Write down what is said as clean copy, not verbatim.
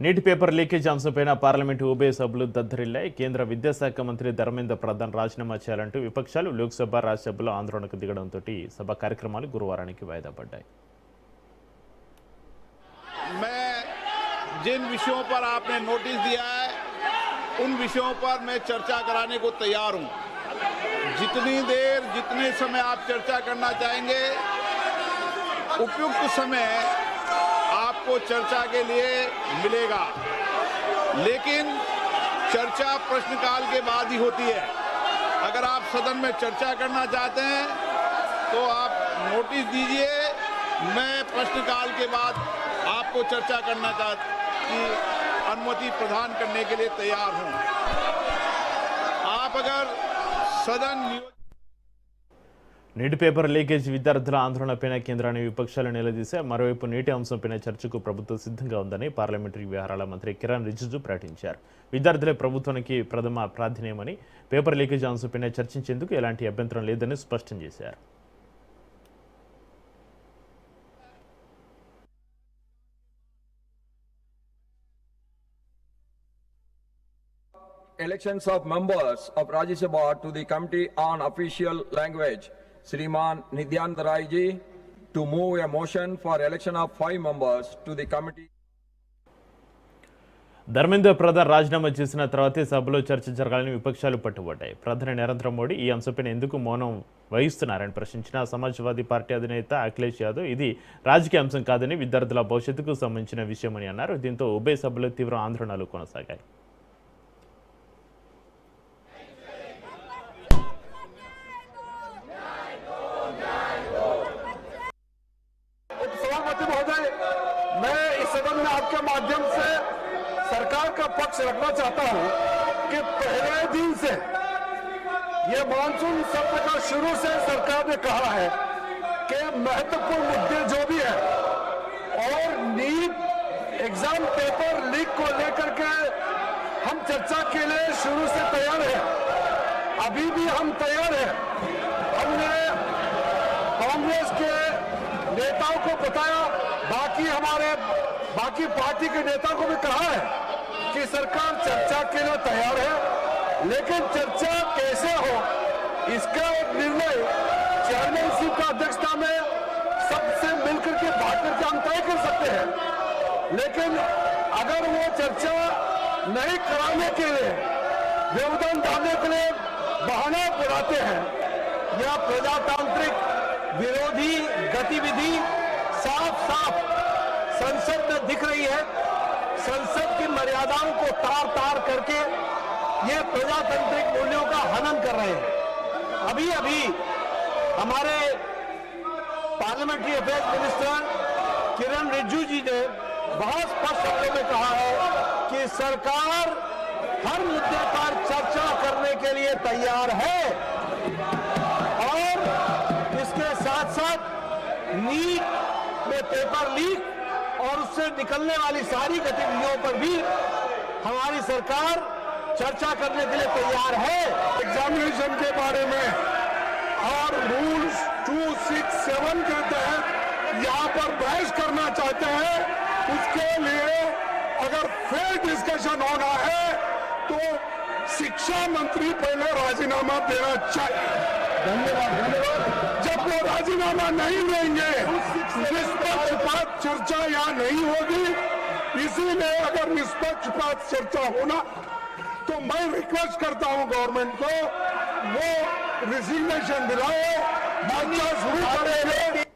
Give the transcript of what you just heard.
నీటి paper leakage అంశంపైన parliament ఉభయ సభలు దద్దరిల్లాయి. కేంద్ర విద్యాశాఖ మంత్రి ధర్మేంద్ర ప్రధాన్ రాజీనామా చేయాలంటూ విపక్షాలు లోక్సభ, రాజ్యసభలో ఆందోళనకు దిగడంతో సభ కార్యక్రమాలు గురువారానికి వాయిదా పడ్డాయి. जिन विषयों पर आपने नोटिस दिया है उन विषयों पर मैं चर्चा कराने को तैयार हूं। जितनी देर जितने समय आप चर्चा करना चाहेंगे उपयुक्त समय आपको चर्चा के लिए मिलेगा, लेकिन चर्चा प्रश्नकाल के बाद ही होती है। अगर आप सदन में चर्चा करना चाहते हैं तो आप नोटिस दीजिए, मैं प्रश्नकाल के बाद आपको चर्चा करना की अनुमति प्रदान करने के लिए तैयार हूं। आप अगर सदन నీటి పేపర్ లీకేజ్ విద్యార్థుల ఆందోళనపైన కేంద్రాన్ని విపక్షాలు నిలదీశాయి. మరోవైపు నీటి అంశంపైన చర్చకు ప్రభుత్వం సిద్ధంగా ఉందని పార్లమెంటరీ వ్యవహారాల మంత్రి కిరణ్ రిజిజు ప్రకటించారు. విద్యార్థులే ప్రభుత్వానికి ప్రథమ ప్రాధాన్యమని, పేపర్ లీకేజ్ అంశంపైన చర్చించేందుకు ఎలాంటి అభ్యంతరం లేదని స్పష్టం చేశారు. Elections of members of Rajya Sabha to the Committee on Official Language, Shriman Nityanand Rai ji, to move a motion for election of 5 members to the committee. Dharmendra Pradhan రాజీనామా చేసిన తర్వాతే సభలో చర్చ జరగాలని విపక్షాలు పట్టుబట్టాయి. ప్రధాని నరేంద్ర మోడీ ఈ అంశంపైన ఎందుకు మౌనం వహిస్తున్నారని ప్రశ్నించిన సమాజ్వాదీ పార్టీ అధినేత అఖిలేష్ యాదవ్ ఇది రాజకీయ అంశం కాదని, విద్యార్థుల భవిష్యత్తుకు సంబంధించిన విషయమని అన్నారు. దీంతో ఉభయ సభలో తీవ్ర ఆందోళనలు కొనసాగాయి. मैं इस सदन में आपके माध्यम से सरकार का पक्ष रखना चाहता हूं कि पहले दिन से ये मानसून सत्र का शुरू से सरकार ने कहा है कि महत्वपूर्ण मुद्दे जो भी है और नीट एग्जाम पेपर लीक को लेकर के हम चर्चा के लिए शुरू से तैयार हैं। अभी भी हम तैयार हैं। हमने कांग्रेस के नेताओं को बताया, बाकी पार्टी के नेताओं को भी कहा है कि सरकार चर्चा के लिए तैयार है, लेकिन चर्चा कैसे हो इसका एक निर्णय चेयरमैनशिप की अध्यक्षता में सबसे मिलकर के बात करके हम तय कर सकते हैं। लेकिन अगर वो चर्चा नहीं कराने के लिए, व्यवधान डालने के लिए बहाना बनाते हैं या प्रजातांत्रिक विरोधी गतिविधि साफ संसद में दिख रही है। संसद की मर्यादाओं को तार करके ये प्रजातांत्रिक मूल्यों का हनन कर रहे हैं। अभी हमारे पार्लियामेंट्री अफेयर्स मिनिस्टर किरण रिजिजू जी ने बहुत स्पष्ट शब्दों में कहा है कि सरकार हर मुद्दे पर चर्चा करने के लिए तैयार है और इसके साथ साथ नीट में पेपर लीक और उससे निकलने वाली सारी गतिविधियों पर भी हमारी सरकार चर्चा करने के लिए तैयार है। एग्जामिनेशन के बारे में और रूल्स 267 के तहत यहाँ पर बहस करना चाहते हैं, उसके लिए अगर फेयर डिस्कशन होना है तो शिक्षा मंत्री पहले राजीनामा देना चाहिए। धन्यवाद। जब वो राजीनामा नहीं देंगे निष्पक्षपात चर्चा यहाँ नहीं होगी। इसीलिए अगर निष्पक्षपात चर्चा होना तो मैं रिक्वेस्ट करता हूँ गवर्नमेंट को वो रिजिग्नेशन दिलाए, चर्चा शुरू करेंगे।